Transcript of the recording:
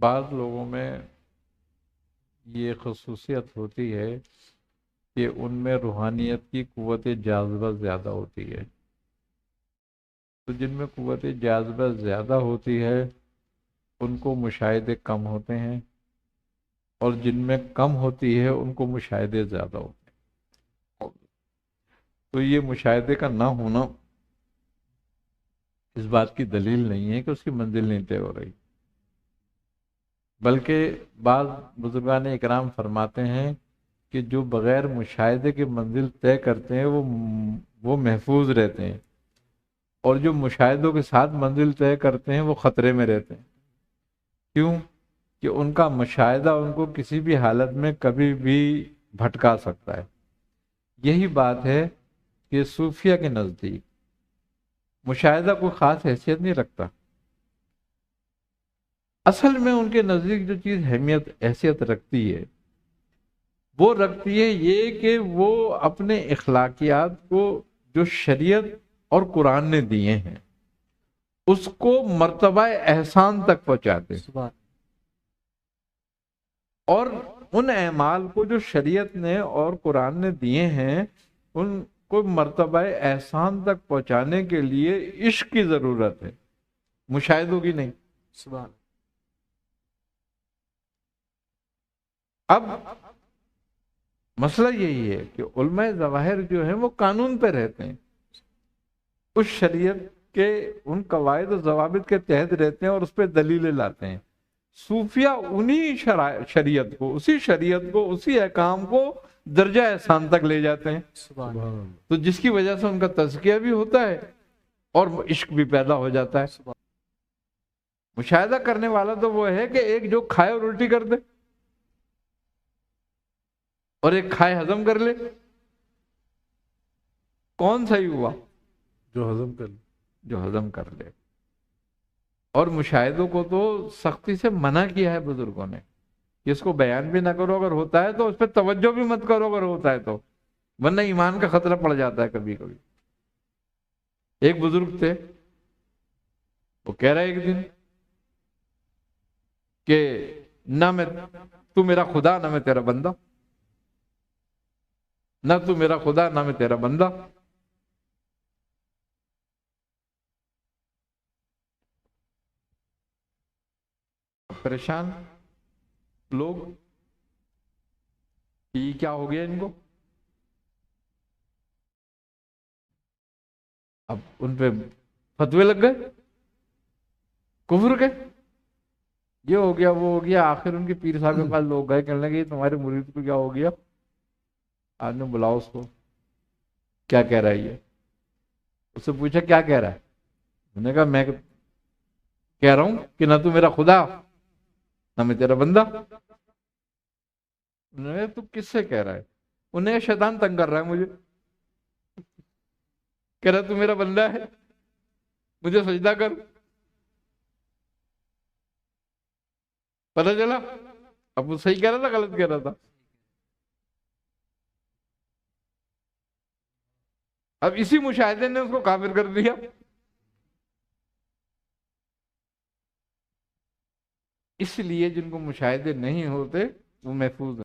بعض لوگوں میں یہ خصوصیت ہوتی ہے کہ ان میں روحانیت کی قوت جاذبہ زیادہ ہوتی ہے. تو جن میں قوت جاذبہ زیادہ ہوتی ہے ان کو مشاہدے کم ہوتے ہیں، اور جن میں کم ہوتی ہے ان کو مشاہدے زیادہ ہوتے ہیں. تو یہ مشاہدے کا نہ ہونا اس بات کی دلیل نہیں ہے کہ اس کی منزل نہیں طے ہو رہی، بلکہ بعض بزرگان اکرام فرماتے ہیں کہ جو بغیر مشاہدے کی منزل طے کرتے ہیں وہ محفوظ رہتے ہیں، اور جو مشاہدوں کے ساتھ منزل طے کرتے ہیں وہ خطرے میں رہتے ہیں. کیوں؟ کہ ان کا مشاہدہ ان کو کسی بھی حالت میں کبھی بھی بھٹکا سکتا ہے. یہی بات ہے کہ صوفیہ کے نزدیک مشاہدہ کوئی خاص حیثیت نہیں رکھتا. اصل میں ان کے نزدیک جو چیز اہمیت حیثیت رکھتی ہے وہ رکھتی ہے یہ کہ وہ اپنے اخلاقیات کو جو شریعت اور قرآن نے دیے ہیں اس کو مرتبہ احسان تک پہنچاتے ہیں، اور ان اعمال کو جو شریعت نے اور قرآن نے دیے ہیں ان کو مرتبہ احسان تک پہنچانے کے لیے عشق کی ضرورت ہے، مشاہدوں کی نہیں. سبحان. اب مسئلہ یہی ہے کہ علماء ظواہر جو ہیں وہ قانون پہ رہتے ہیں، اس شریعت کے ان قواعد و ضوابط کے تحت رہتے ہیں اور اس پہ دلیلیں لاتے ہیں. صوفیہ انہی شریعت کو، اسی شریعت کو، اسی احکام کو درجہ احسان تک لے جاتے ہیں. سبحان. تو جس کی وجہ سے ان کا تزکیہ بھی ہوتا ہے اور عشق بھی پیدا ہو جاتا ہے. مشاہدہ کرنے والا تو وہ ہے کہ ایک جو کھائے اور الٹی کر دے، اور ایک کھائے ہضم کر لے. کون صحیح ہوا؟ جو ہضم کر لے. جو ہضم کر لے. اور مشاہدوں کو تو سختی سے منع کیا ہے بزرگوں نے کہ اس کو بیان بھی نہ کرو، اگر ہوتا ہے تو اس پہ توجہ بھی مت کرو اگر ہوتا ہے تو، ورنہ ایمان کا خطرہ پڑ جاتا ہے کبھی کبھی. ایک بزرگ تھے، وہ کہہ رہا ہے ایک دن کہ نہ میں تو میرا خدا نہ میں تیرا بندہ، نہ تو میرا خدا نہ میں تیرا بندہ. پریشان لوگ یہ کیا ہو گیا ان کو. اب ان پہ فتوے لگ گئے کفر کے، یہ ہو گیا وہ ہو گیا. آخر ان کے پیر صاحب کے پاس لوگ گئے، کہنے لگے تمہارے مرید کو کیا ہو گیا، آج نے بلاؤ اس کو، کیا کہہ رہا ہے یہ. اس سے پوچھا کیا کہہ رہا ہے، انہوں نے کہا میں کہہ رہا ہوں کہ نہ تو میرا خدا نہ میں تیرا بندہ. انہوں نے تو کس سے کہہ رہا ہے؟ انہیں شیطان تنگ کر رہا ہے مجھے، کہہ رہا تو میرا بندہ ہے، مجھے سجدہ کر. پتہ چلا اب وہ صحیح کہہ رہا تھا غلط کہہ رہا تھا. اب اسی مشاہدے نے اس کو کافر کر دیا. اس لیے جن کو مشاہدے نہیں ہوتے وہ محفوظ ہیں.